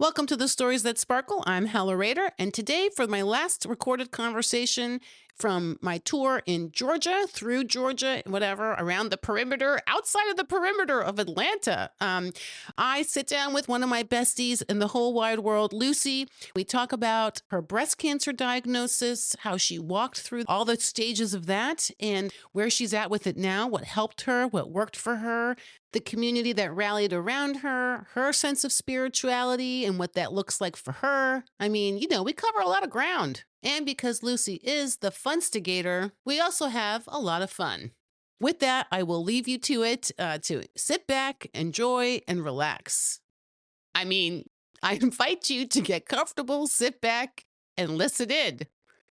Welcome to the Stories That Sparkle. I'm Hella Rader, and today for my last recorded conversation from my tour in Georgia, through Georgia, whatever, around the perimeter, outside of the perimeter of Atlanta. I sit down with one of my besties in the whole wide world, Lucy. We talk about her breast cancer diagnosis, how she walked through all the stages of that, and where she's at with it now, what helped her, what worked for her, the community that rallied around her, her sense of spirituality and what that looks like for her. I mean, we cover a lot of ground. And because Lucy is the funstigator, we also have a lot of fun. With that, I will leave you to it to sit back, enjoy, and relax. I mean, I invite you to get comfortable, sit back, and listen in.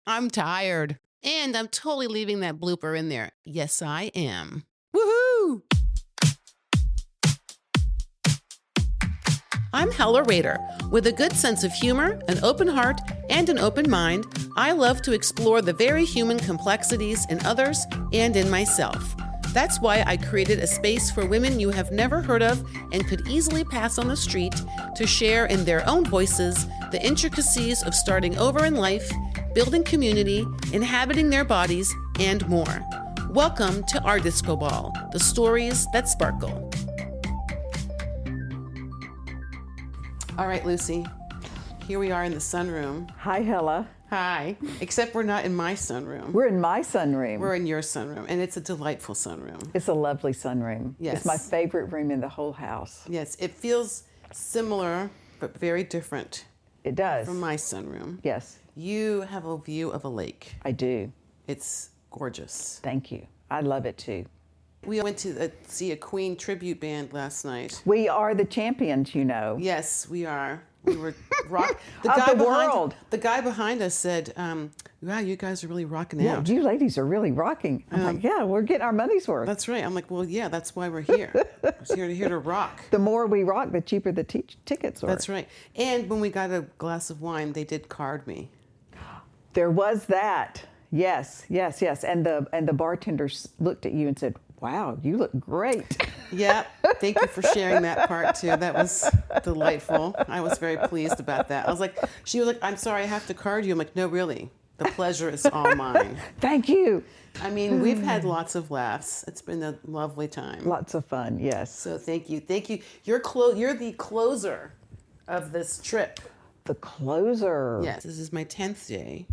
I'm tired. And I'm totally leaving that blooper in there. Yes, I am. Woohoo! I'm Hella Rader. With a good sense of humor, an open heart, and an open mind, I love to explore the very human complexities in others and in myself. That's why I created a space for women you have never heard of and could easily pass on the street to share in their own voices the intricacies of starting over in life, building community, inhabiting their bodies, and more. Welcome to our Disco Ball, the stories that sparkle. All right, Lucy, here we are in the sunroom. Hi, Hella. Hi, except we're not in my sunroom. We're in my sunroom. We're in your sunroom, and it's a delightful sunroom. It's a lovely sunroom. Yes. It's my favorite room in the whole house. Yes, it feels similar, but very different It does. from my sunroom. Yes, You have a view of a lake. I do. It's gorgeous. Thank you. I love it too. We went to see a Queen tribute band last night. We are the champions, you know. Yes, we are. We were rock. Of the world. The guy behind us said, "Wow, you guys are really rocking Yeah, out." you ladies are really rocking. I'm like, yeah, we're getting our money's worth. That's right. I'm like, well, yeah, that's why we're here. We're here to rock. The more we rock, the cheaper the tickets are. That's right. And when we got a glass of wine, they did card me. There was that. Yes, yes, yes. And the bartenders looked at you and said, "Wow, you look great." Yeah, thank you for sharing that part too. That was delightful. I was very pleased about that. She was like, "I'm sorry, I have to card you." I'm like, "No, really. The pleasure is all mine." Thank you. I mean, we've had lots of laughs. It's been a lovely time. Lots of fun, yes. So thank you. Thank you. You're the closer of this trip. The closer. Yes, this is my 10th day.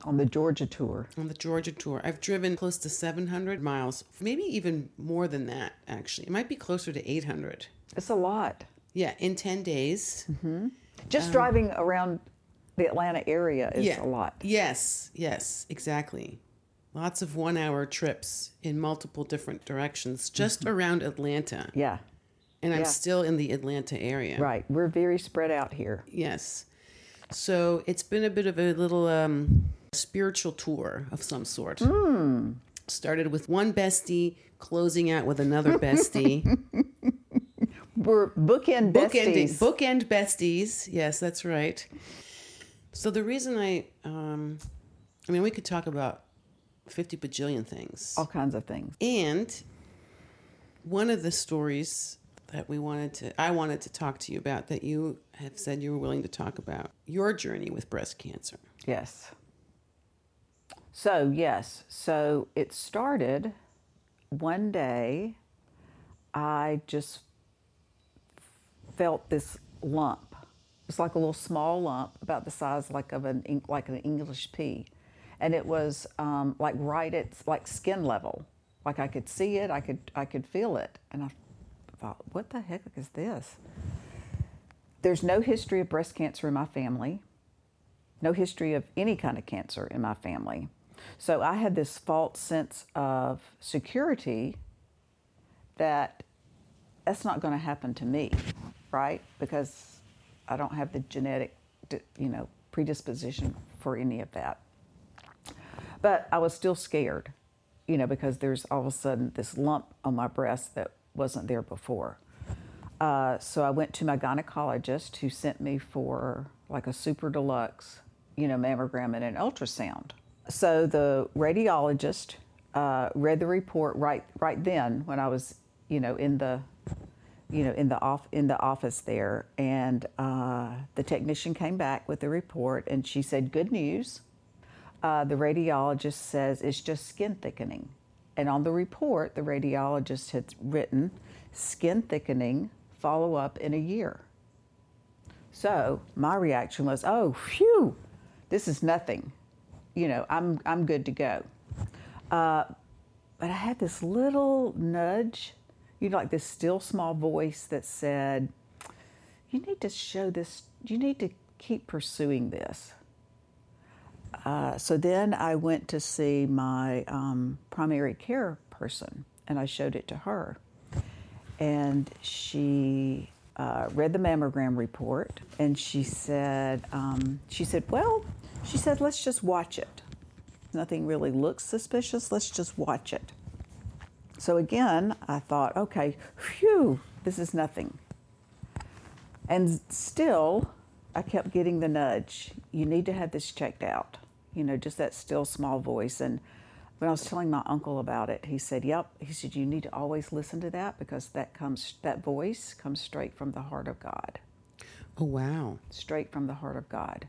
On the Georgia tour. On the Georgia tour. I've driven close to 700 miles, maybe even more than that, actually. It might be closer to 800. It's a lot. Yeah, in 10 days. Just driving around the Atlanta area is a lot. Yes, exactly. Lots of 1-hour trips in multiple different directions just around Atlanta. Yeah. And I'm still in the Atlanta area. Right. We're very spread out here. Yes. So it's been a bit of a little spiritual tour of some sort. Started with one bestie, closing out with another bestie. We're bookend besties. Bookend besties. Yes, that's right. So the reason I mean, we could talk about 50 bajillion things. All kinds of things. And one of the stories that I wanted to talk to you about, that you have said you were willing to talk about, your journey with breast cancer. Yes. So it started one day. I just felt this lump. It's like a little small lump, about the size like an English pea, and it was right at like skin level. Like I could see it, I could feel it, and I thought, what the heck is this? There's no history of breast cancer in my family, no history of any kind of cancer in my family. So I had this false sense of security that that's not going to happen to me, right? Because I don't have the genetic, predisposition for any of that. But I was still scared, because there's all of a sudden this lump on my breast that wasn't there before. So I went to my gynecologist, who sent me for like a super deluxe, mammogram and an ultrasound. So the radiologist read the report right then when I was, in the in the office there, and the technician came back with the report, and she said, "Good news." The radiologist says it's just skin thickening, and on the report, the radiologist had written, "Skin thickening, follow up in a year." So my reaction was, "Oh, phew, this is nothing. I'm good to go." But I had this little nudge, like this still small voice that said, "You need to show this, you need to keep pursuing this." So then I went to see my primary care person, and I showed it to her. And she read the mammogram report, and she said, "Let's just watch it. Nothing really looks suspicious. Let's just watch it." So again, I thought, okay, phew, this is nothing. And still, I kept getting the nudge. "You need to have this checked out." Just that still small voice. And when I was telling my uncle about it, he said, "Yep." He said, "You need to always listen to that, because that voice comes straight from the heart of God." Oh, wow. Straight from the heart of God.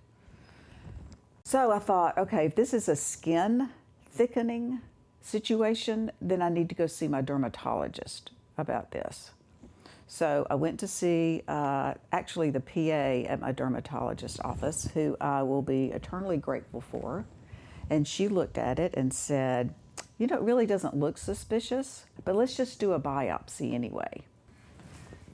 So I thought, okay, if this is a skin thickening situation, then I need to go see my dermatologist about this. So I went to see actually the PA at my dermatologist's office, who I will be eternally grateful for. And she looked at it and said, "It really doesn't look suspicious, but let's just do a biopsy anyway."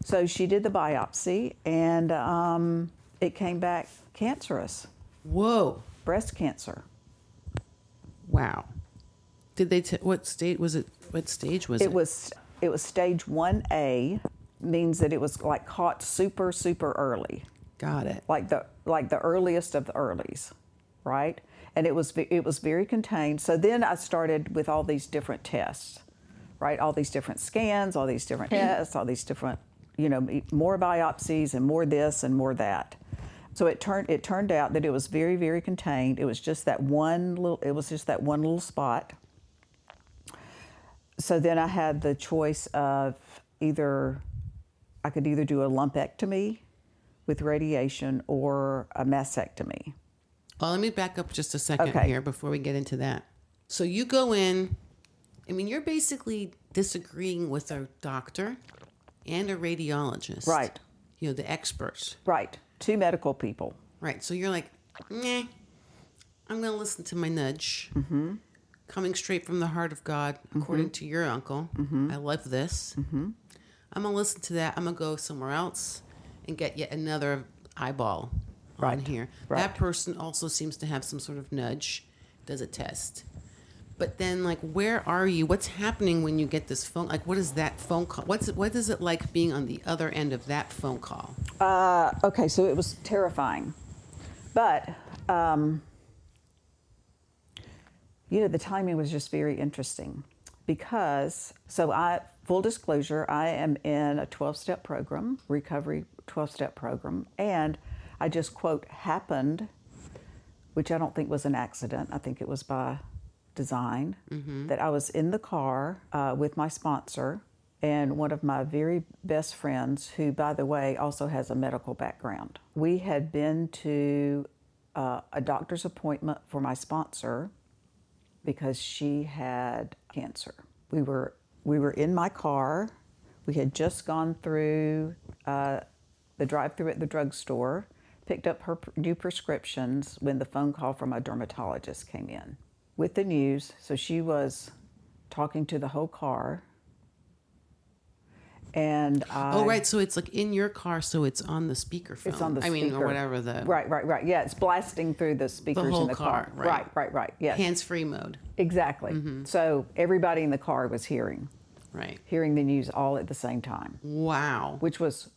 So she did the biopsy, and it came back cancerous. Whoa. Breast cancer. Wow. Did they what stage was it? What stage was it? It was stage 1A, means that it was like caught super, super early. Got it. Like the earliest of the earlies, right? And it was very contained. So then I started with all these different tests, right? All these different scans, all these different tests, all these different, more biopsies and more this and more that. So it turned out that it was very, very contained. It was just that one little spot. So then I had the choice of I could either do a lumpectomy with radiation or a mastectomy. Well, let me back up just a second Okay. here before we get into that. So you go in, you're basically disagreeing with a doctor and a radiologist. Right. The experts. Right. Two medical people. Right. So you're like, "Nah, I'm going to listen to my nudge." Coming straight from the heart of God, according to your uncle. I love this. I'm going to listen to that. I'm going to go somewhere else and get yet another eyeball on here. Right. That person also seems to have some sort of nudge, does a test. But then, where are you? What's happening when you get this phone? What is that phone call? What is it like being on the other end of that phone call? Okay, so it was terrifying. But, the timing was just very interesting because, full disclosure, I am in a 12-step program, recovery 12-step program, and I just, quote, happened, which I don't think was an accident. I think it was by design, that I was in the car with my sponsor and one of my very best friends, who, by the way, also has a medical background. We had been to a doctor's appointment for my sponsor because she had cancer. We were in my car. We had just gone through the drive-thru at the drugstore, picked up her new prescriptions when the phone call from a dermatologist came in with the news. So she was talking to the whole car. And oh, right. So it's in your car, so it's on the speakerphone. It's on the speaker. Or whatever the... Right. Yeah, it's blasting through the speakers whole in the car. Right. Yes. Hands-free mode. Exactly. So everybody in the car was hearing the news all at the same time. Wow. Which was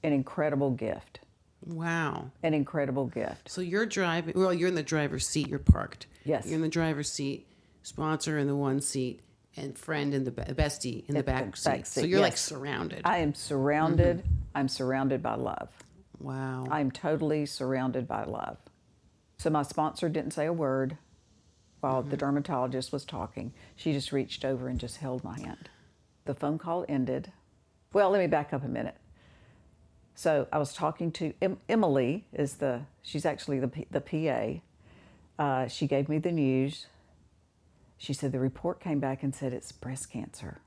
an incredible gift. Wow. An incredible gift. So you're driving, you're in the driver's seat, you're parked. Yes. You're in the driver's seat, sponsor in the one seat, and friend in the bestie in the back seat. So you're surrounded. I am surrounded. I'm surrounded by love. Wow. I'm totally surrounded by love. So my sponsor didn't say a word while the dermatologist was talking. She just reached over and just held my hand. The phone call ended. Well, let me back up a minute. So I was talking to Emily, she's actually the PA. She gave me the news. She said the report came back and said it's breast cancer.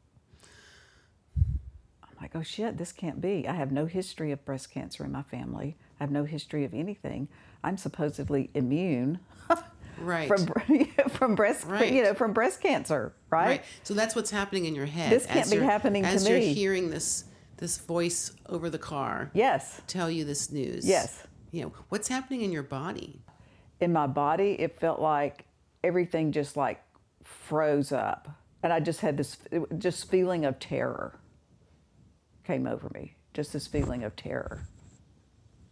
I'm like, oh shit, this can't be. I have no history of breast cancer in my family. I have no history of anything. I'm supposedly immune Right. from breast, Right. from breast cancer, right? Right. So that's what's happening in your head. This can't be happening to me. As you're hearing this voice over the car. Yes. Tell you this news. Yes. What's happening in your body? In my body, it felt like everything just like froze up. And I just had this just feeling of terror came over me. Just this feeling of terror.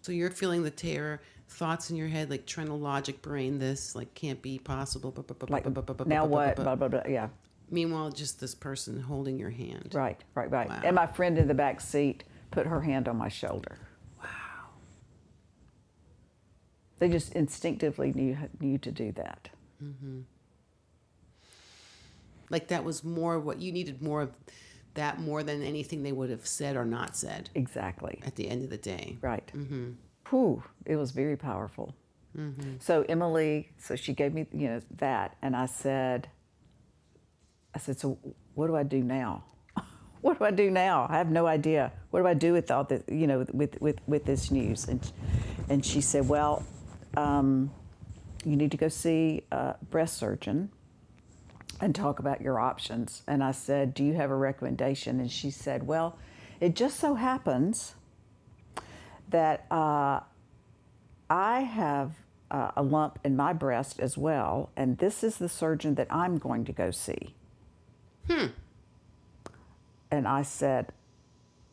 So you're feeling the terror, thoughts in your head, like trying to logic brain this, like can't be possible. Like, now what? Blah, blah, blah. Yeah. Meanwhile, just this person holding your hand. Right. Wow. And my friend in the back seat put her hand on my shoulder. Wow. They just instinctively knew to do that. Mm-hmm. Like that was more what you needed, more of that more than anything they would have said or not said. Exactly. At the end of the day. Right. Mm-hmm. Whew, it was very powerful. Mm-hmm. So Emily, she gave me, that, and I said, so what do I do now? What do I do now? I have no idea. What do I do with all this, with this news? And she said, well, you need to go see a breast surgeon and talk about your options. And I said, do you have a recommendation? And she said, well, it just so happens that I have a lump in my breast as well, and this is the surgeon that I'm going to go see. And I said,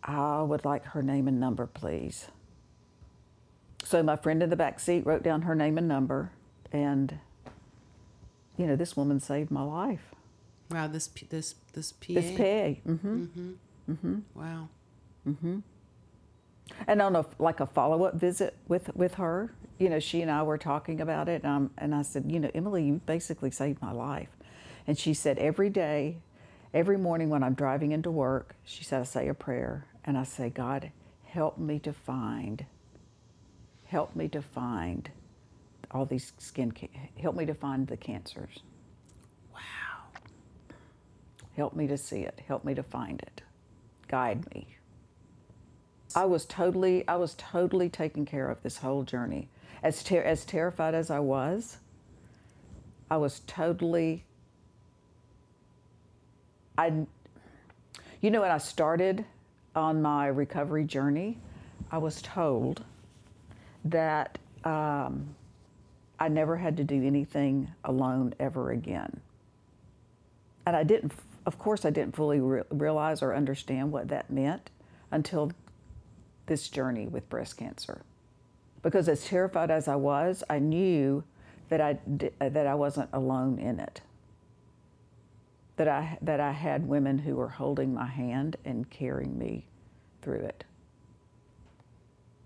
I would like her name and number, please. So my friend in the back seat wrote down her name and number, and this woman saved my life. Wow, this PA. This PA. Mm-hmm. Mm-hmm. Mm-hmm. Wow. Mm-hmm. And on a follow-up visit with her, she and I were talking about it, and I said, Emily, you basically saved my life. And she said, every morning when I'm driving into work, she said, I say a prayer, and I say, God, help me to find all these help me to find the cancers. Wow. Help me to see it. Help me to find it. Guide me. I was totally taken care of this whole journey. As terrified as I was totally. When I started on my recovery journey, I was told that I never had to do anything alone ever again. And of course, I didn't fully realize or understand what that meant until this journey with breast cancer. Because as terrified as I was, I knew that I wasn't alone in it. That I had women who were holding my hand and carrying me through it.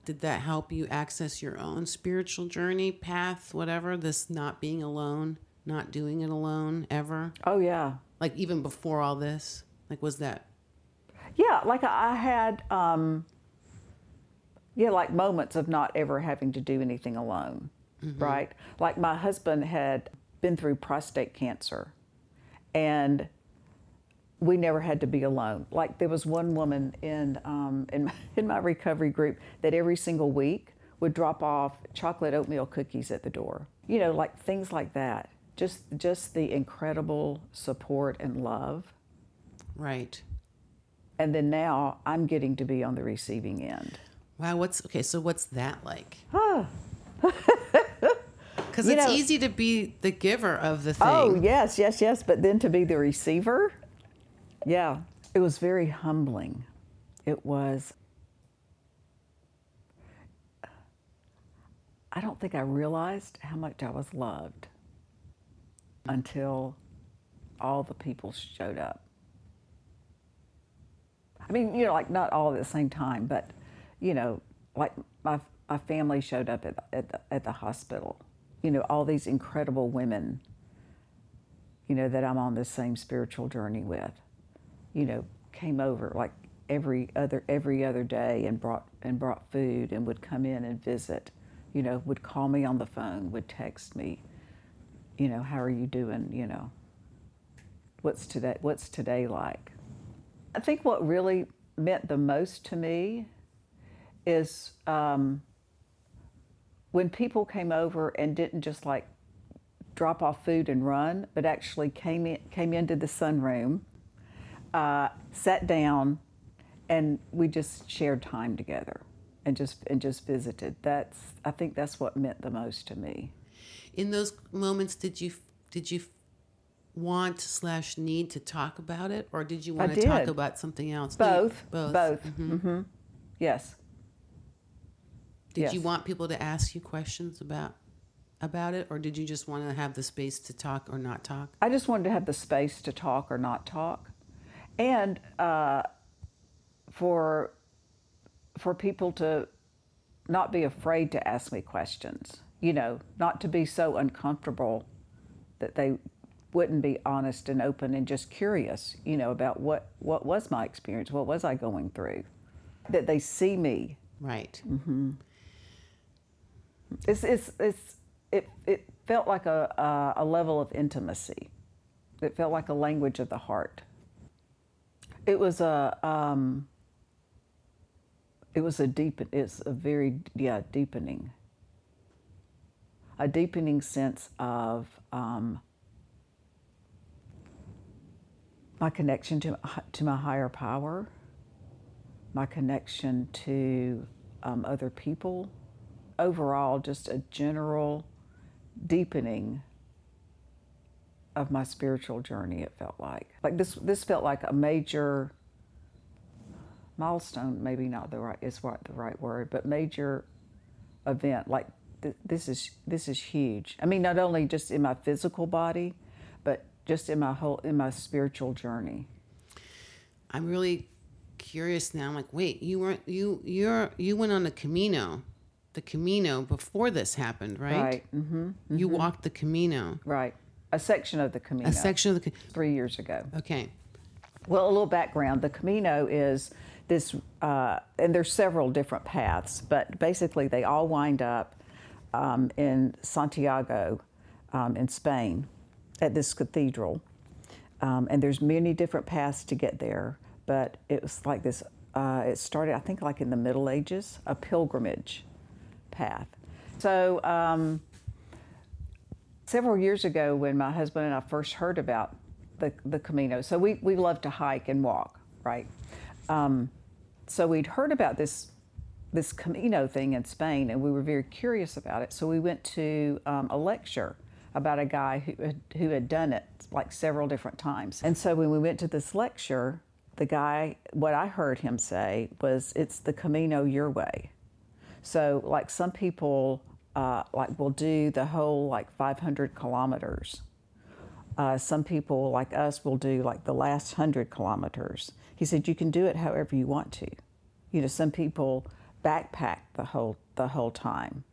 Did that help you access your own spiritual journey, path, whatever? This not being alone, not doing it alone ever? Oh, yeah. Like even before all this? Like was that? Yeah, like I had, like moments of not ever having to do anything alone, right? Like my husband had been through prostate cancer, and we never had to be alone. Like there was one woman in my recovery group that every single week would drop off chocolate oatmeal cookies at the door. Like things like that. Just the incredible support and love. Right. And then now I'm getting to be on the receiving end. Wow, so what's that like? Ah. Because it's easy to be the giver of the thing. Oh, yes, but then to be the receiver, yeah, it was very humbling. It was, I don't think I realized how much I was loved until all the people showed up. I mean, like not all at the same time, but, like my family showed up at the hospital. All these incredible women, that I'm on the same spiritual journey with, came over. Like every other day and brought food and would come in and visit, would call me on the phone, would text me, how are you doing, what's today like. I think what really meant the most to me is when people came over and didn't just like drop off food and run, but actually came into the sunroom, sat down, and we just shared time together, and just visited. I think that's what meant the most to me. In those moments, did you want / need to talk about it, or did you want to talk about something else? Both. Both. Mm-hmm. Yes. Did you want people to ask you questions about it, or did you just want to have the space to talk or not talk? I just wanted to have the space to talk or not talk, and for people to not be afraid to ask me questions. Not to be so uncomfortable that they wouldn't be honest and open and just curious, about what was my experience, what was I going through, that they see me. Right. Mm-hmm. It felt like a level of intimacy. It felt like a language of the heart. It's a deepening sense of my connection to my higher power, my connection to other people. Overall, just a general deepening of my spiritual journey, it felt like. Like this felt like a major milestone, maybe not the right word, but major event. Like this is huge. I mean, not only just in my physical body, but just in my spiritual journey. I'm really curious now. I'm like, wait, you went on the Camino before this happened, right? Right. Mm-hmm. Mm-hmm. You walked the Camino. Right. A section of the Camino. 3 years ago. Okay. Well, a little background. The Camino is this, and there's several different paths, but basically they all wind up in Santiago, in Spain, at this cathedral. And there's many different paths to get there, but it was like this, it started, I think, like in the Middle Ages, a pilgrimage path. So several years ago, when my husband and I first heard about the Camino, so we love to hike and walk, right? So we'd heard about this Camino thing in Spain, and we were very curious about it. So we went to a lecture about a guy who had done it like several different times. And so when we went to this lecture, the guy, what I heard him say was, it's the Camino your way. So like some people like will do the whole like 500 kilometers. Some people like us will do like the last 100 kilometers. He said you can do it however you want to. Some people backpack the whole time,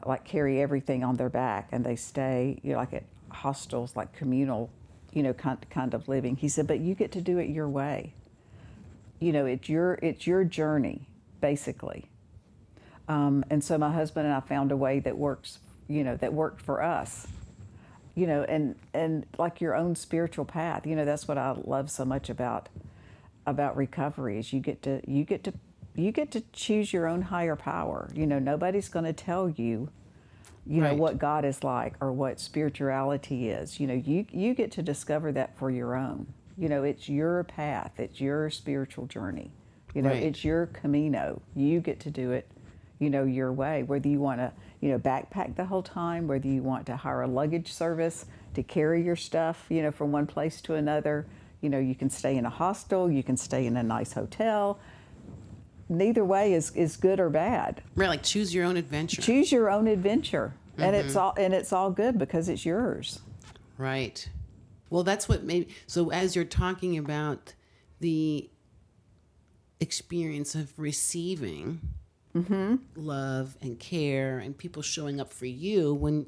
like carry everything on their back, and they stay like at hostels, like communal, kind of living. He said, but you get to do it your way. It's your journey, basically. And so my husband and I found a way that works, that worked for us, and like your own spiritual path. That's what I love so much about recovery is you get to choose your own higher power. Nobody's going to tell you, right, what God is like or what spirituality is. You get to discover that for your own. It's your path. It's your spiritual journey. Right. It's your Camino. You get to do it, your way, whether you want to, backpack the whole time, whether you want to hire a luggage service to carry your stuff, from one place to another. You can stay in a hostel, you can stay in a nice hotel. Neither way is good or bad. Right, like choose your own adventure. Choose your own adventure. Mm-hmm. And it's all good because it's yours. Right. Well, that's what made, so as you're talking about the experience of receiving mm-hmm. love and care and people showing up for you, when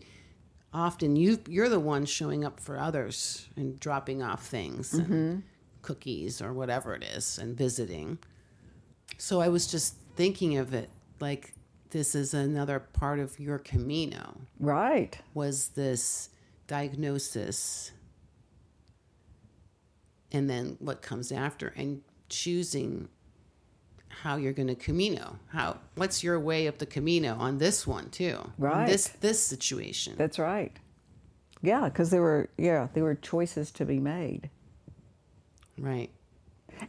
often you're the one showing up for others and dropping off things, mm-hmm. and cookies or whatever it is and visiting. So I was just thinking of it like this is another part of your Camino. Right. Was this diagnosis and then what comes after, and choosing how you're going to Camino. What's your way of the Camino on this one too? Right. On this situation. That's right. Yeah, because there were choices to be made. Right.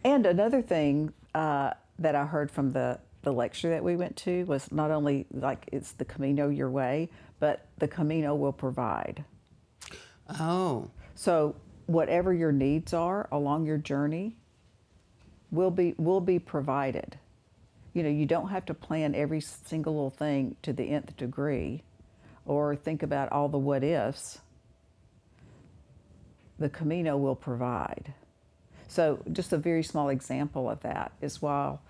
And another thing that I heard from the lecture that we went to was not only like it's the Camino your way, but the Camino will provide. Oh. So whatever your needs are along your journey will be provided. You know, you don't have to plan every single little thing to the nth degree or think about all the what ifs. The Camino will provide. So just a very small example of that is while,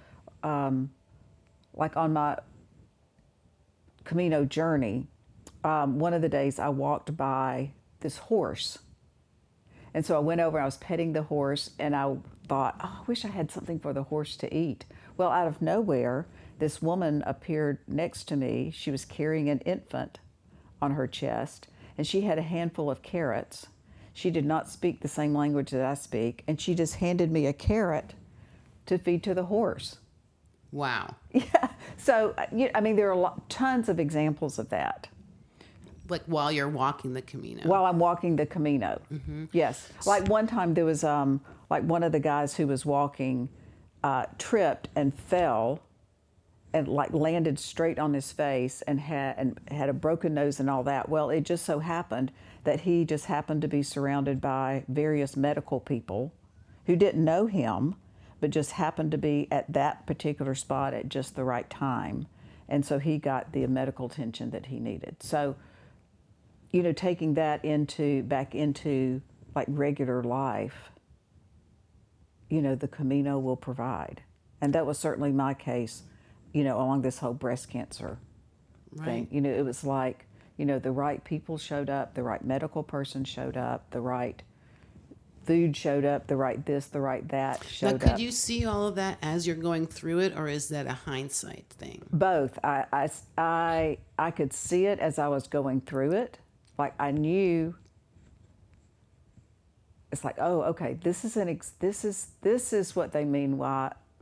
like on my Camino journey, one of the days I walked by this horse. And so I went over and I was petting the horse and I thought, oh, I wish I had something for the horse to eat. Well, out of nowhere, this woman appeared next to me. She was carrying an infant on her chest and she had a handful of carrots. She did not speak the same language that I speak, and she just handed me a carrot to feed to the horse. Wow. Yeah. So, I mean, there are tons of examples of that. Like while you're walking the Camino. While I'm walking the Camino. Mm-hmm. Yes. Like one time there was like one of the guys who was walking tripped and fell and like landed straight on his face and had a broken nose and all that. Well, it just so happened that he just happened to be surrounded by various medical people who didn't know him, but just happened to be at that particular spot at just the right time. And so he got the medical attention that he needed. So, you know, taking that back into like regular life, you know, the Camino will provide. And that was certainly my case, you know, along this whole breast cancer thing. You know, it was like, you know, the right people showed up, the right medical person showed up, the right food showed up, the right this, the right that showed up. Now, could you see all of that as you're going through it, or is that a hindsight thing? Both. I could see it as I was going through it. Like I knew. It's like, oh, okay, this is what they mean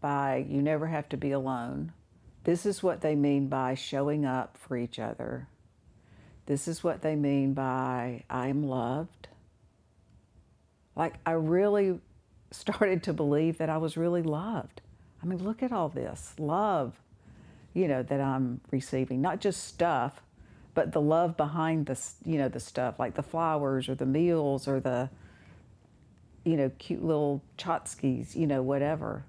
by you never have to be alone. This is what they mean by showing up for each other. This is what they mean by I'm loved. Like I really started to believe that I was really loved. I mean, look at all this love, you know, that I'm receiving. Not just stuff, but the love behind the, you know, the stuff, like the flowers or the meals or the, you know, cute little tchotchkes, you know, whatever.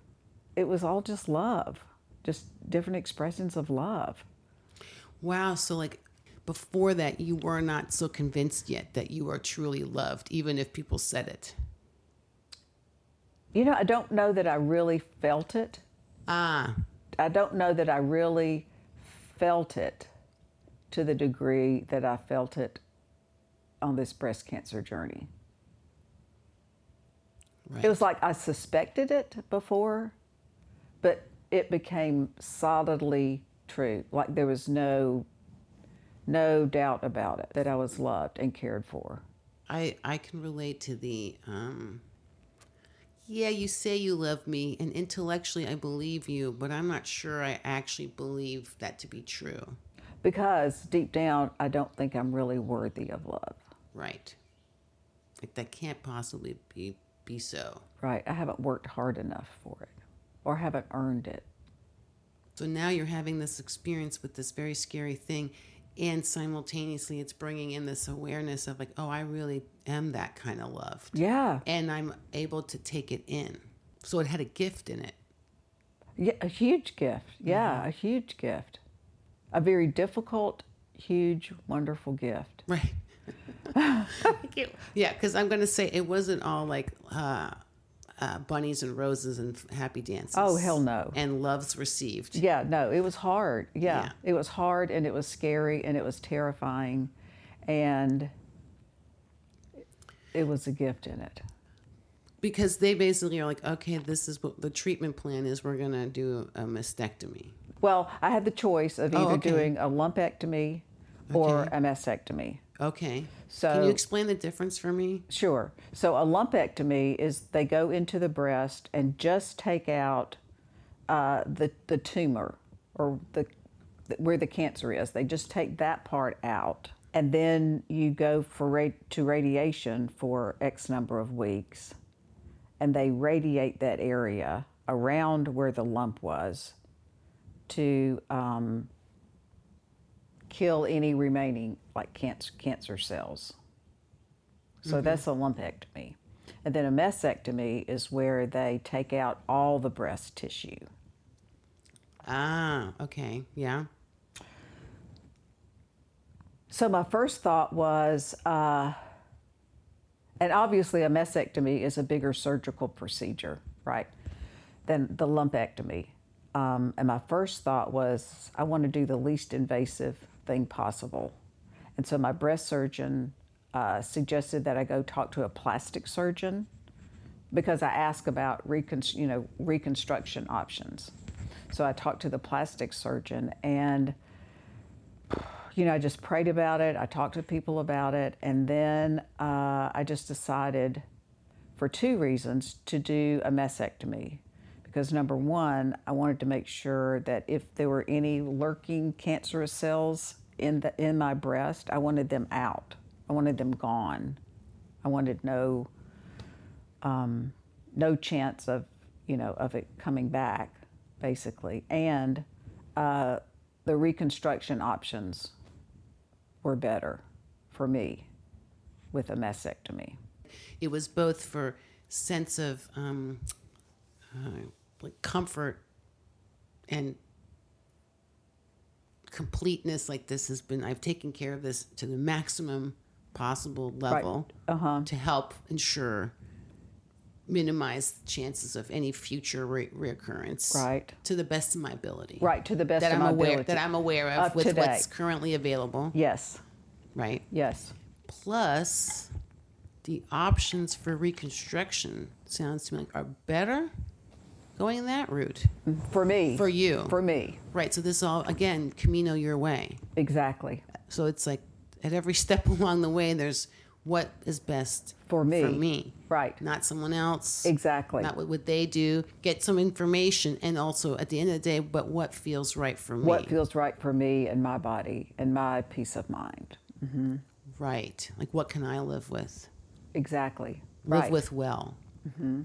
It was all just love, just different expressions of love. Wow. So like before that, you were not so convinced yet that you are truly loved, even if people said it. You know, I don't know that I really felt it. Ah. I don't know that I really felt it to the degree that I felt it on this breast cancer journey. Right. It was like I suspected it before, but it became solidly true. Like there was no doubt about it, that I was loved and cared for. I can relate to the, yeah, you say you love me, and intellectually I believe you, but I'm not sure I actually believe that to be true. Because deep down, I don't think I'm really worthy of love. Right. Like that can't possibly be so. Right. I haven't worked hard enough for it or haven't earned it. So now you're having this experience with this very scary thing, and simultaneously it's bringing in this awareness of like, oh, I really am that kind of loved. Yeah. And I'm able to take it in. So it had a gift in it. Yeah, a huge gift. Yeah, a huge gift. A very difficult, huge, wonderful gift. Right. Yeah, because I'm going to say it wasn't all like bunnies and roses and happy dances. Oh, hell no. And loves received. Yeah, no, it was hard. Yeah. It was hard and it was scary and it was terrifying and it was a gift in it. Because they basically are like, okay, this is what the treatment plan is. We're going to do a mastectomy. Well, I had the choice of either doing a lumpectomy or a mastectomy. Okay. So, can you explain the difference for me? Sure. So a lumpectomy is they go into the breast and just take out the tumor or where the cancer is. They just take that part out. And then you go to radiation for X number of weeks. And they radiate that area around where the lump was to kill any remaining like cancer cells. So that's a lumpectomy. And then a mastectomy is where they take out all the breast tissue. Ah, okay, yeah. So my first thought was, and obviously a mastectomy is a bigger surgical procedure, right, than the lumpectomy. And my first thought was, I want to do the least invasive thing possible. And so my breast surgeon suggested that I go talk to a plastic surgeon because I asked about reconstruction options. So I talked to the plastic surgeon, and I just prayed about it. I talked to people about it, and then I just decided, for two reasons, to do a mastectomy. Because number one, I wanted to make sure that if there were any lurking cancerous cells in my breast, I wanted them out. I wanted them gone. I wanted no chance of it coming back, basically. And the reconstruction options were better for me with a mastectomy. It was both for sense of like comfort and completeness. Like I've taken care of this to the maximum possible level to help ensure minimize the chances of any future reoccurrence. Right. To the best of my ability. Right, to the best of my ability. That I'm aware of with today. What's currently available. Yes. Right. Yes. Plus, the options for reconstruction sounds to me like are better going that route. For me. For you. For me. Right. So this all, again, Camino your way. Exactly. So it's like at every step along the way, there's what is best for me. For me. Right. Not someone else. Exactly. Not what would they do. Get some information, and also at the end of the day, but what feels right for me. What feels right for me and my body and my peace of mind. Mm-hmm. Right. Like what can I live with? Exactly. Live with well. Mm-hmm.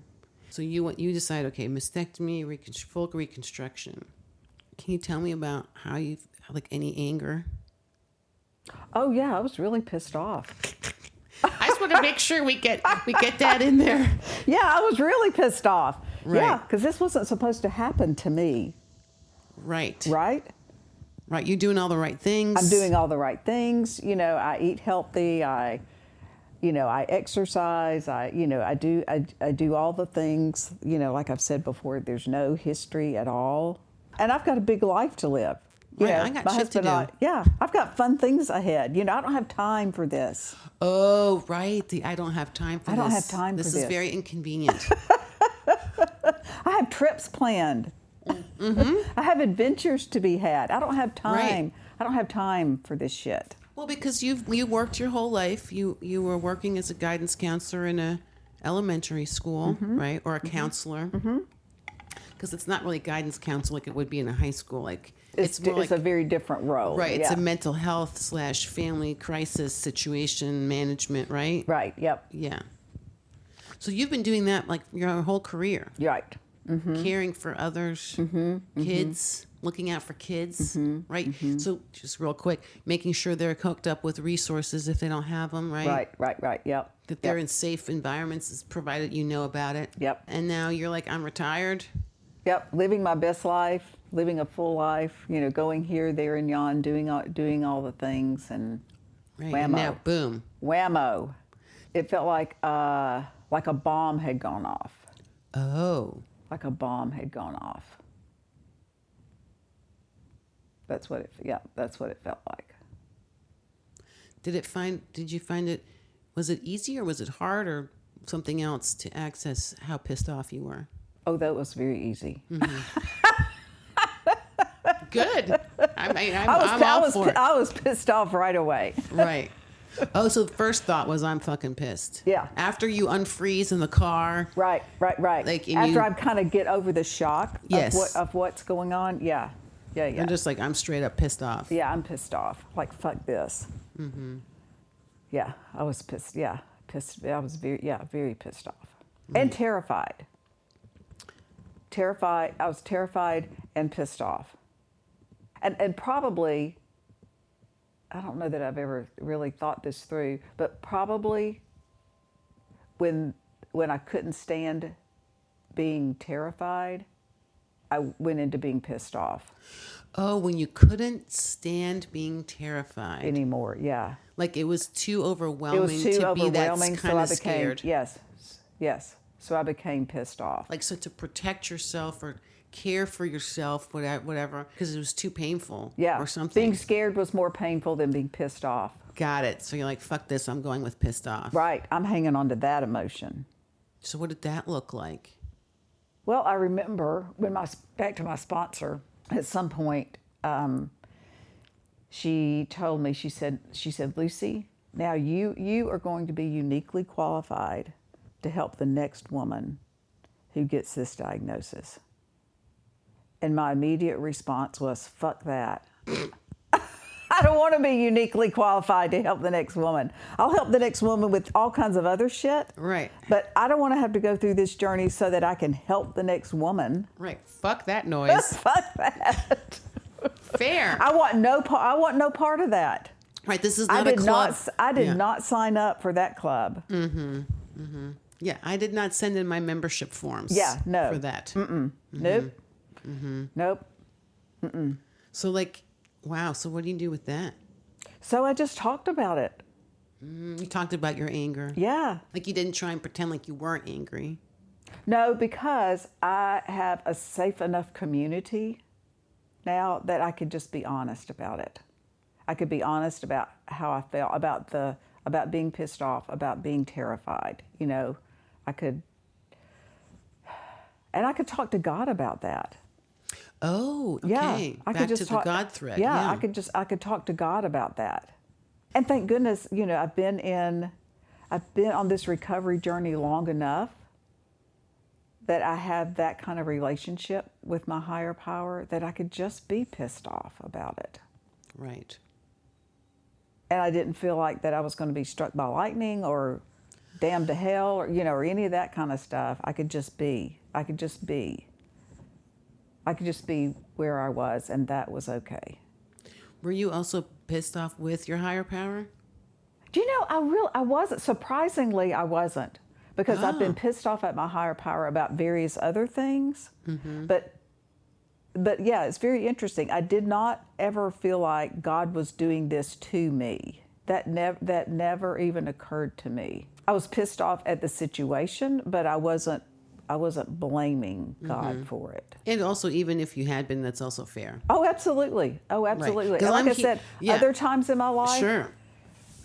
So you decide, okay, mastectomy, full reconstruction. Can you tell me about how you, like any anger? Oh yeah, I was really pissed off. I just want to make sure we get that in there. Yeah, I was really pissed off. Right. Yeah, because this wasn't supposed to happen to me. Right. Right? Right. You're doing all the right things. I'm doing all the right things. I eat healthy. I exercise. I do all the things. Like I've said before, there's no history at all, and I've got a big life to live. Right, I got shit to do. I've got fun things ahead. I don't have time for this. Oh, right. I don't have time for this. I don't have time for this. This is very inconvenient. I have trips planned. Mm-hmm. I have adventures to be had. I don't have time. Right. I don't have time for this shit. Well, because you worked your whole life. You were working as a guidance counselor in a elementary school, right? Or a counselor. Because it's not really guidance counselor like it would be in a high school. Like it's a very different role. Right. It's a mental health / family crisis situation management, right? Right. Yep. Yeah. So you've been doing that like your whole career. Right. Caring for others, kids, looking out for kids, right? So just real quick, making sure they're hooked up with resources if they don't have them, right? Right, yep. That they're in safe environments, provided you know about it. Yep. And now you're like, I'm retired. Yep, living my best life, living a full life, going here, there, and yon, doing all the things, and right. whammo. And now, boom. Whammo. It felt like a bomb had gone off. Oh. Like a bomb had gone off. That's what it felt like. Did you find it, was it easy or was it hard or something else to access how pissed off you were? Oh, that was very easy. Good. I'm all for it. I was pissed off right away. Right. Oh, so the first thought was, I'm fucking pissed. Yeah. After you unfreeze in the car. Right. Like, After I kind of get over the shock Yes. of what's going on. Yeah. You're just like, I'm straight up pissed off. Yeah, I'm pissed off. Like, fuck this. Mm-hmm. Yeah, I was pissed. Yeah, pissed. I was very pissed off. And terrified. I was terrified and pissed off. And probably, I don't know that I've ever really thought this through, but probably when I couldn't stand being terrified, I went into being pissed off. Oh, when you couldn't stand being terrified Anymore, yeah. Like it was too overwhelming It was too to overwhelming, be that so kind I of became scared. yes. So I became pissed off. Like, so to protect yourself or care for yourself, whatever, because it was too painful. Yeah. Or something. Being scared was more painful than being pissed off. Got it. So you're like, fuck this, I'm going with pissed off. Right. I'm hanging on to that emotion. So what did that look like? Well, I remember back to my sponsor, at some point, she told me, she said, Lucy, now you are going to be uniquely qualified to help the next woman who gets this diagnosis. And my immediate response was, fuck that. I don't want to be uniquely qualified to help the next woman. I'll help the next woman with all kinds of other shit. Right. But I don't want to have to go through this journey so that I can help the next woman. Right. Fuck that noise. Fuck that. Fair. I want no part of that. Right. This is not a club. I did not sign up for that club. Mm-hmm. Mm-hmm. Yeah. I did not send in my membership forms. Yeah. No. For that. Mm-mm. Mm-hmm. Nope. Mm-hmm. Nope. Mm-mm. So like, wow. So what do you do with that? So I just talked about it. You talked about your anger. Yeah. Like you didn't try and pretend like you weren't angry. No, because I have a safe enough community now that I could just be honest about it. I could be honest about how I felt, about being pissed off, about being terrified. You know, I could talk to God about that. Oh, okay. Yeah, I Back could just to the God thread. Yeah, I could talk to God about that. And thank goodness, you know, I've been on this recovery journey long enough that I have that kind of relationship with my higher power that I could just be pissed off about it. Right. And I didn't feel like that I was going to be struck by lightning or damned to hell or, you know, or any of that kind of stuff. I could just be where I was, and that was okay. Were you also pissed off with your higher power? Do you know, I wasn't. Surprisingly, I wasn't. Because I've been pissed off at my higher power about various other things. Mm-hmm. But yeah, it's very interesting. I did not ever feel like God was doing this to me. That never even occurred to me. I was pissed off at the situation, but I wasn't blaming God for it. And also, even if you had been, that's also fair. Oh, absolutely. Oh, absolutely. Right. And like I said, other times in my life, sure,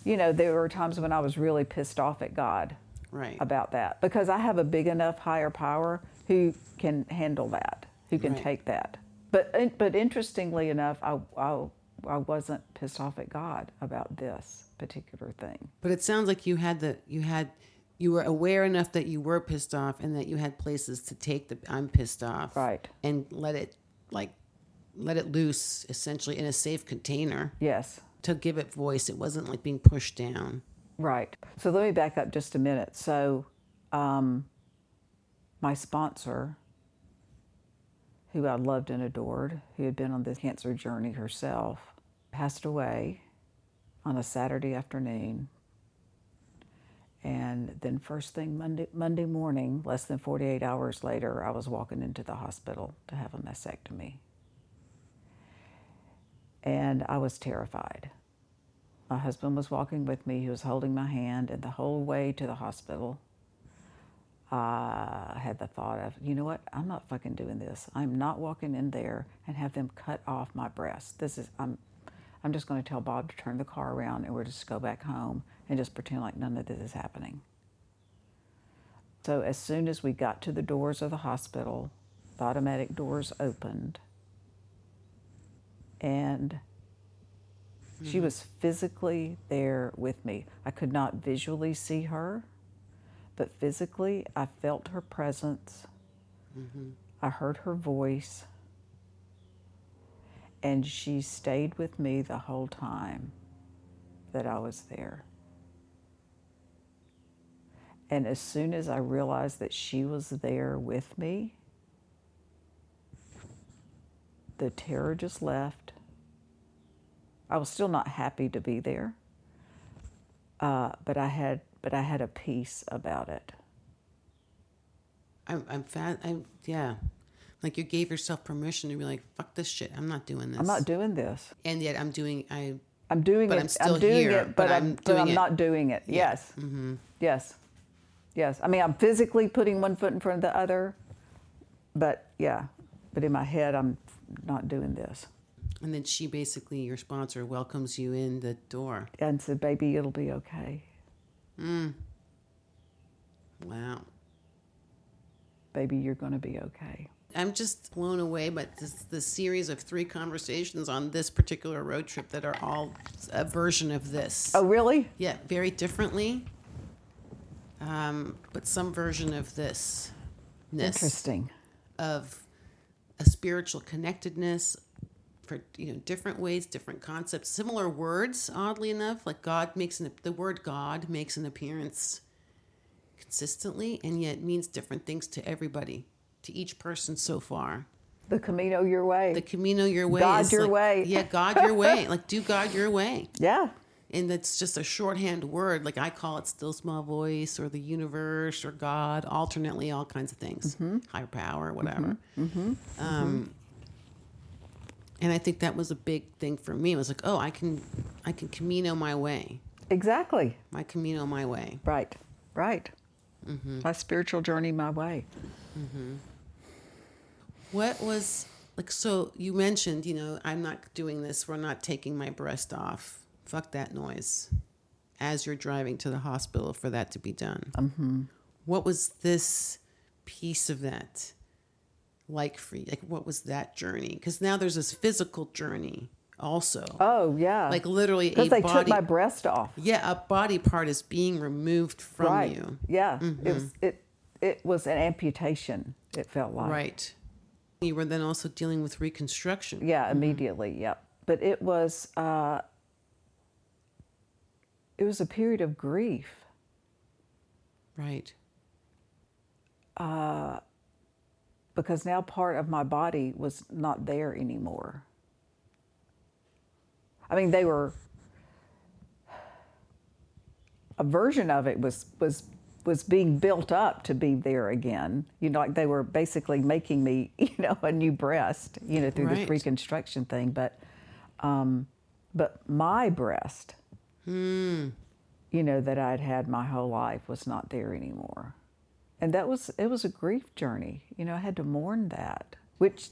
you know, there were times when I was really pissed off at God. Right. About that, because I have a big enough higher power who can handle that, who can take that. But interestingly enough, I wasn't pissed off at God about this particular thing. But it sounds like you were aware enough that you were pissed off, and that you had places to take the I'm pissed off, right, and let it loose, essentially in a safe container. Yes. To give it voice, it wasn't like being pushed down. Right. So let me back up just a minute. So my sponsor, who I loved and adored, who had been on this cancer journey herself, passed away on a Saturday afternoon. And then first thing Monday morning, less than 48 hours later, I was walking into the hospital to have a mastectomy. And I was terrified. My husband was walking with me. He was holding my hand, and the whole way to the hospital, I had the thought of, you know what? I'm not fucking doing this. I'm not walking in there and have them cut off my breast. I'm just going to tell Bob to turn the car around, and we'll just go back home and just pretend like none of this is happening. So as soon as we got to the doors of the hospital, the automatic doors opened, and she was physically there with me. I could not visually see her, but physically I felt her presence. I heard her voice, and she stayed with me the whole time that I was there. And as soon as I realized that she was there with me, the terror just left. I was still not happy to be there, but I had a peace about it. Yeah. Like you gave yourself permission to be like, fuck this shit. I'm not doing this. I'm not doing this. And yet I'm doing but it. I'm still I'm doing here, it, but I'm not doing it. Yeah. Yes. Yes. Yes. I mean, I'm physically putting one foot in front of the other, but yeah. But in my head, I'm not doing this. And then she basically, your sponsor, welcomes you in the door. And said, baby, it'll be okay. Wow. Baby, you're going to be okay. I'm just blown away by the series of 3 conversations on this particular road trip that are all a version of this. Oh, really? Yeah, very differently, but some version of this. Interesting. Of a spiritual connectedness for different ways, different concepts, similar words. Oddly enough, like the word God makes an appearance consistently, and yet means different things to everybody, to each person so far. The Camino your way. The Camino your way. God your way. Yeah, God your way. Like do God your way. Yeah. And that's just a shorthand word. Like I call it still small voice or the universe or God, alternately all kinds of things, higher power, whatever. And I think that was a big thing for me. It was like, oh, I can Camino my way. Exactly. My Camino my way. Right. Right. My spiritual journey my way. What was like? So you mentioned, I'm not doing this. We're not taking my breast off. Fuck that noise. As you're driving to the hospital for that to be done. What was this piece of that like for you? Like, what was that journey? Because now there's this physical journey also. Oh, yeah. Like literally because they took my breast off. Yeah, a body part is being removed from you. Yeah. It was an amputation, it felt like. Right. You were then also dealing with reconstruction. Yeah, immediately, yeah. But it was a period of grief. Right. Because now part of my body was not there anymore. I mean, a version of it was being built up to be there again. Like they were basically making me, a new breast, through this reconstruction thing. But my breast, that I'd had my whole life was not there anymore. And it was a grief journey. I had to mourn that, which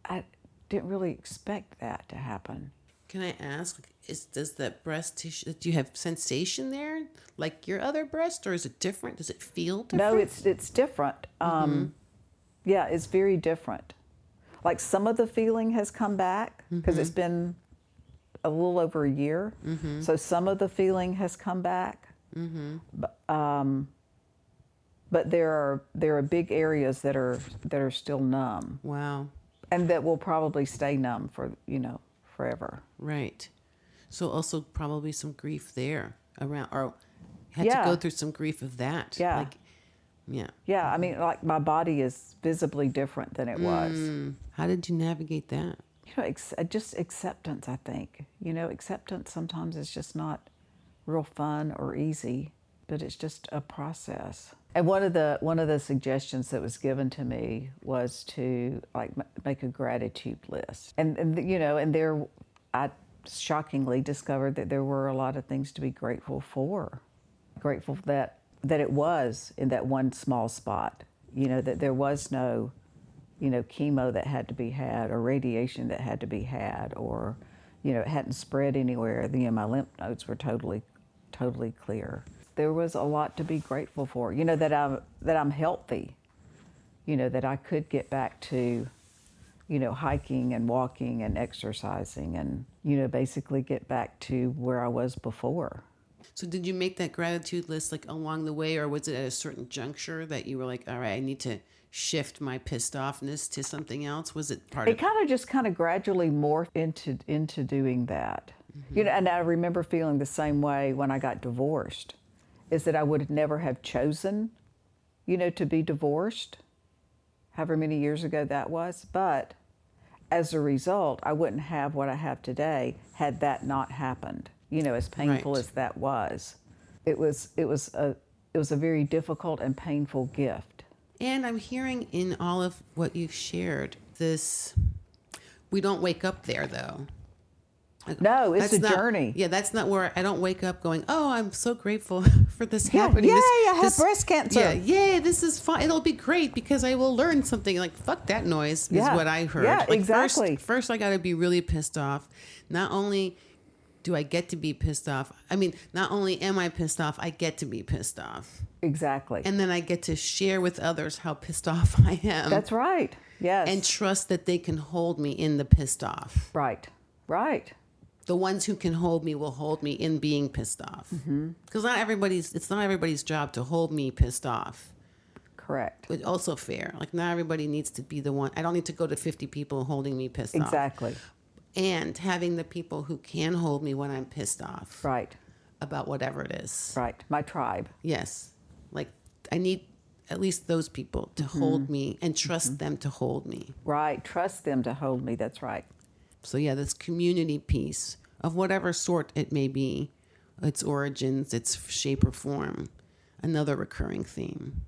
I didn't really expect that to happen. Can I ask, does that breast tissue, do you have sensation there like your other breast, or is it different? Does it feel different? No, it's different. Yeah, it's very different. Like some of the feeling has come back because it's been a little over a year. So some of the feeling has come back. But there are big areas that are still numb. Wow. And that will probably stay numb for, forever. Right. So also probably some grief there around, or had to go through some grief of that. Yeah. Yeah, I mean, like my body is visibly different than it was. How did you navigate that? Just acceptance, I think. Acceptance sometimes is just not real fun or easy, but it's just a process. And one of the suggestions that was given to me was to make a gratitude list. And there I shockingly discovered that there were a lot of things to be grateful for. Grateful that it was in that one small spot. That there was no, chemo that had to be had or radiation that had to be had, or, it hadn't spread anywhere. My lymph nodes were totally clear. there was a lot to be grateful for. You know, that I'm healthy. You know, that I could get back to, you know, hiking and walking and exercising and, you know, basically get back to where I was before. So did you make that gratitude list like along the way, or was it at a certain juncture that you were like, all right, I need to shift my pissed offness to something else? Was it part It of? kind of gradually morphed into doing that. You know, and I remember feeling the same way when I got divorced, is that I would never have chosen, you know, to be divorced, however many years ago that was. But as a result, I wouldn't have what I have today had that not happened. You know, as painful Right. as that was, it was a very difficult and painful gift. And I'm hearing in all of what you've shared, this, we don't wake up there though. Like, No, it's that's a not, journey. yeah, that's not where I don't wake up going, oh, I'm so grateful for this Yeah, happening. yay, This, I have this, breast cancer. yeah, yay, this is fun. It'll be great because I will learn something. Like, fuck that noise is Yeah. what I heard. Yeah, Like, exactly. first I got to be really pissed off. Not only do I get to be pissed off, I mean, not only am I pissed off, I get to be pissed off. Exactly. And then I get to share with others how pissed off I am. That's right. Yes. And trust that they can hold me in the pissed off. Right. Right. The ones who can hold me will hold me in being pissed off. Because it's not everybody's job to hold me pissed off. Correct. But also fair. Like, not everybody needs to be the one. I don't need to go to 50 people holding me pissed off. Exactly. And having the people who can hold me when I'm pissed off. Right. About whatever it is. Right. My tribe. Yes. Like, I need at least those people to hold me and trust them to hold me. Right. Trust them to hold me. That's right. So yeah, this community piece of whatever sort it may be, its origins, its shape or form, another recurring theme.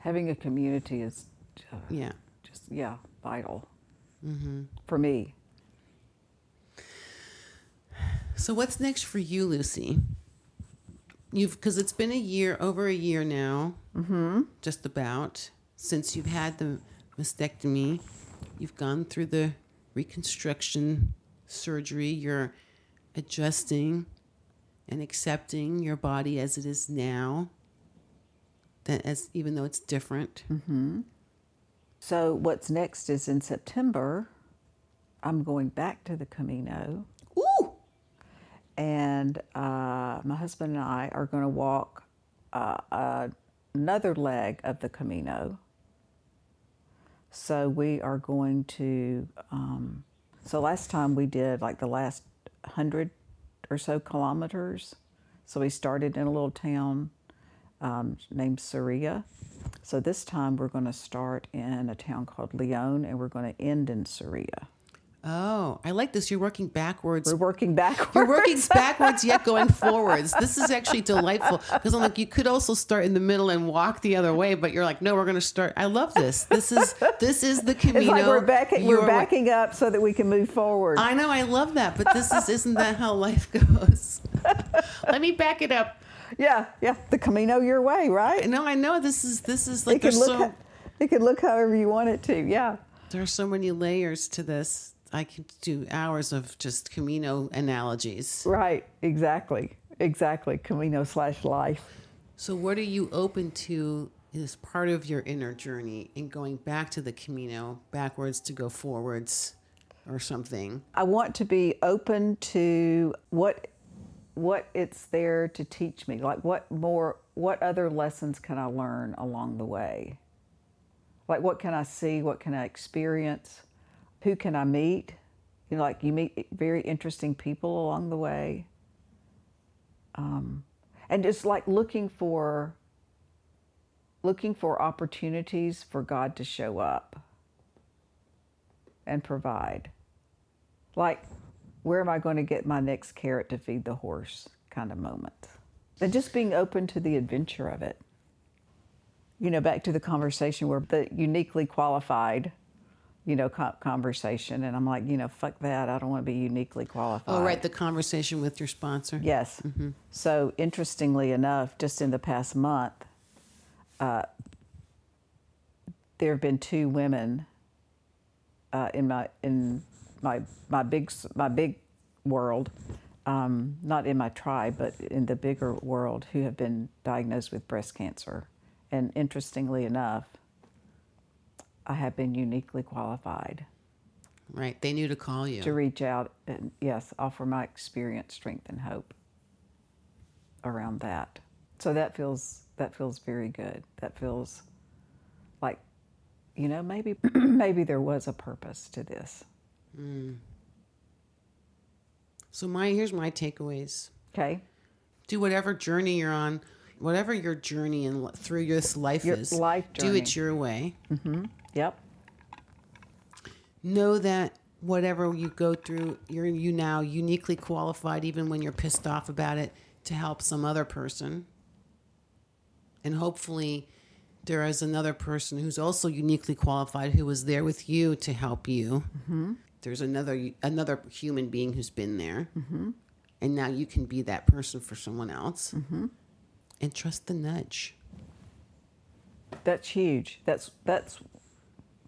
Having a community is Yeah. just, vital for me. So what's next for you, Lucy? Because it's been over a year now, just about, since you've had the mastectomy. You've gone through the reconstruction surgery. You're adjusting and accepting your body as it is now, even though it's different. So what's next is in September, I'm going back to the Camino. Ooh! And my husband and I are going to walk another leg of the Camino. So we are going to, so last time we did like the last 100 or so kilometers. So we started in a little town named Soria. So this time we're going to start in a town called Leon, and we're going to end in Soria. Oh, I like this. You're working backwards. We're working backwards. You're working backwards yet going forwards. This is actually delightful because I'm like, you could also start in the middle and walk the other way, but you're like, no, we're going to start. I love this. This is the Camino. It's like we're backing up so that we can move forward. I know, I love that, but isn't that how life goes? Let me back it up. Yeah, the Camino your way, right? No, I know this is like It can look however you want it to. Yeah. There are so many layers to this. I could do hours of just Camino analogies. Right, exactly. Camino/life. So what are you open to as part of your inner journey in going back to the Camino, backwards to go forwards or something? I want to be open to what it's there to teach me. Like what other lessons can I learn along the way? Like what can I see? What can I experience? Who can I meet? You know, like you meet very interesting people along the way. And just like looking for opportunities for God to show up and provide. Like, where am I going to get my next carrot to feed the horse kind of moment? And just being open to the adventure of it. You know, back to the conversation where the uniquely qualified, you know, conversation. And I'm like, you know, fuck that. I don't want to be uniquely qualified. Oh, right. The conversation with your sponsor. Yes. So interestingly enough, just in the past month, there have been two women in my big world not in my tribe, but in the bigger world, who have been diagnosed with breast cancer. And interestingly enough, I have been uniquely qualified. Right. They knew to call you. To reach out and, yes, offer my experience, strength, and hope around that. So that feels very good. That feels like, maybe maybe there was a purpose to this. So here's my takeaways. Okay. Do whatever journey you're on, whatever your journey through this life Your is. life Do journey. it your way. Mm-hmm. Yep. Know that whatever you go through, you now uniquely qualified, even when you're pissed off about it, to help some other person. And hopefully there is another person who's also uniquely qualified who was there with you to help you. Mm-hmm. There's another human being who's been there. Mm-hmm. And now you can be that person for someone else. Mm-hmm. And trust the nudge. That's huge. That's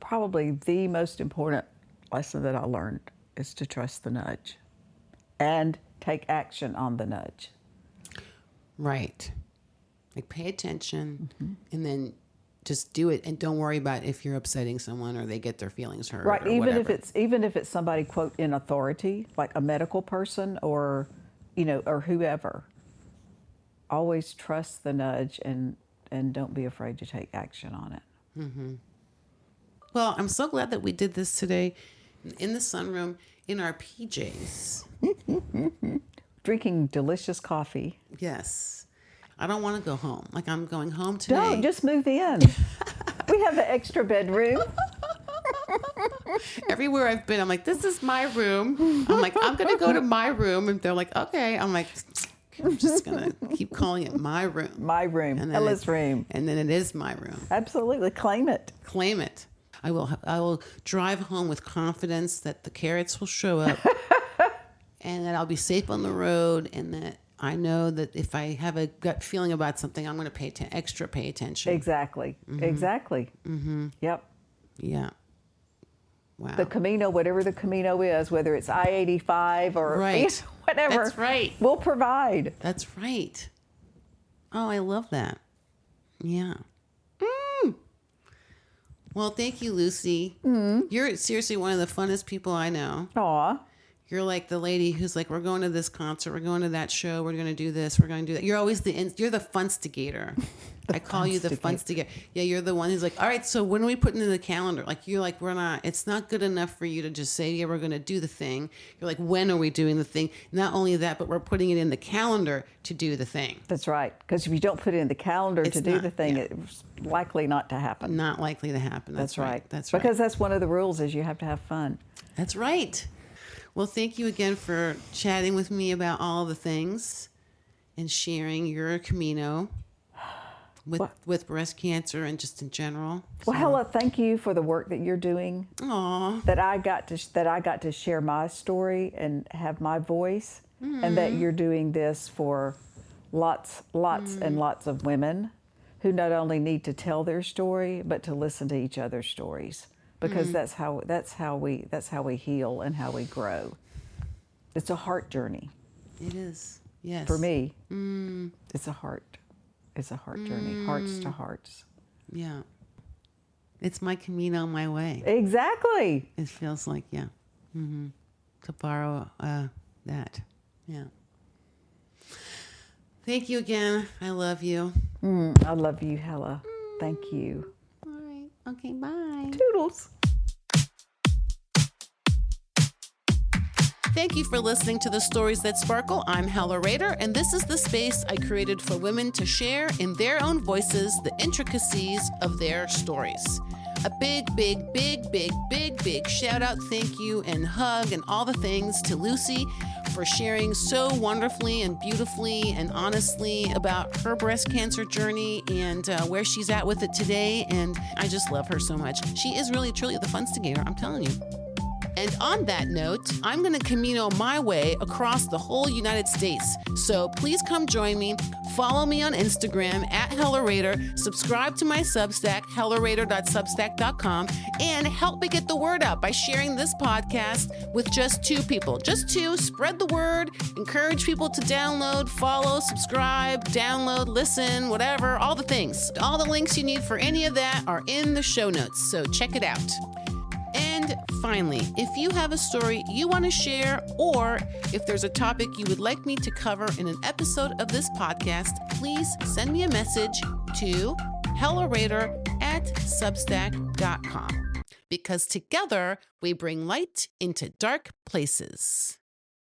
probably the most important lesson that I learned, is to trust the nudge and take action on the nudge. Right. Like pay attention, and then just do it, and don't worry about if you're upsetting someone or they get their feelings hurt. Right. Or even whatever. if it's somebody, quote, in authority, like a medical person or or whoever. Always trust the nudge and don't be afraid to take action on it. Mm-hmm. Well, I'm so glad that we did this today in the sunroom in our PJs. Drinking delicious coffee. Yes. I don't want to go home. Like, I'm going home today. Don't, just move in. We have the extra bedroom. Everywhere I've been, I'm like, this is my room. I'm like, I'm going to go to my room. And they're like, okay. I'm like, I'm just going to keep calling it my room. My room. And Ella's room. And then it is my room. Absolutely. Claim it. Claim it. I will drive home with confidence that the carrots will show up and that I'll be safe on the road, and that I know that if I have a gut feeling about something, I'm going to pay attention. Exactly. Mm-hmm. Exactly. Mm-hmm. Yep. Yeah. Wow. The Camino, whatever the Camino is, whether it's I-85 or right. whatever. That's right. We'll provide. That's right. Oh, I love that. Yeah. Well, thank you, Lucy. You're seriously one of the funnest people I know. Aw. You're like the lady who's like, we're going to this concert, we're going to that show, we're going to do this, we're going to do that. You're always you're the funstigator. I call you the funstigator. Yeah, you're the one who's like, all right, so when are we putting in the calendar? Like, you're like, it's not good enough for you to just say, yeah, we're going to do the thing. You're like, when are we doing the thing? Not only that, but we're putting it in the calendar to do the thing. That's right. Because if you don't put it in the calendar to do the thing, it's likely not to happen. Not likely to happen. That's right. That's right. Because that's one of the rules, is you have to have fun. That's right. Well, thank you again for chatting with me about all the things and sharing your Camino with breast cancer and just in general. Well, Hella, thank you for the work that you're doing. Aww. That I got to share my story and have my voice, and that you're doing this for lots and lots of women who not only need to tell their story, but to listen to each other's stories. Because that's how we heal and how we grow. It's a heart journey. It is. Yes. For me, it's a heart journey, hearts to hearts. Yeah. It's my Camino, my way. Exactly. It feels like, yeah. Mm-hmm. To borrow that. Yeah. Thank you again. I love you. I love you, Hella. Thank you. All right. Okay, bye. Toodles. Thank you for listening to The Stories That Sparkle. I'm Hella Rader, and this is the space I created for women to share in their own voices the intricacies of their stories. A big shout out, thank you, and hug, and all the things to Lucy for sharing so wonderfully and beautifully and honestly about her breast cancer journey and where she's at with it today. And I just love her so much. She is really, truly the funstigator, I'm telling you. And on that note, I'm going to Camino my way across the whole United States. So please come join me. Follow me on Instagram at Hellerator. Subscribe to my Substack, hellerator.substack.com, and help me get the word out by sharing this podcast with just 2 people. Just 2. Spread the word. Encourage people to download, follow, subscribe, download, listen, whatever, all the things. All the links you need for any of that are in the show notes, so check it out. And finally, if you have a story you want to share, or if there's a topic you would like me to cover in an episode of this podcast, please send me a message to hellerator@substack.com, because together we bring light into dark places.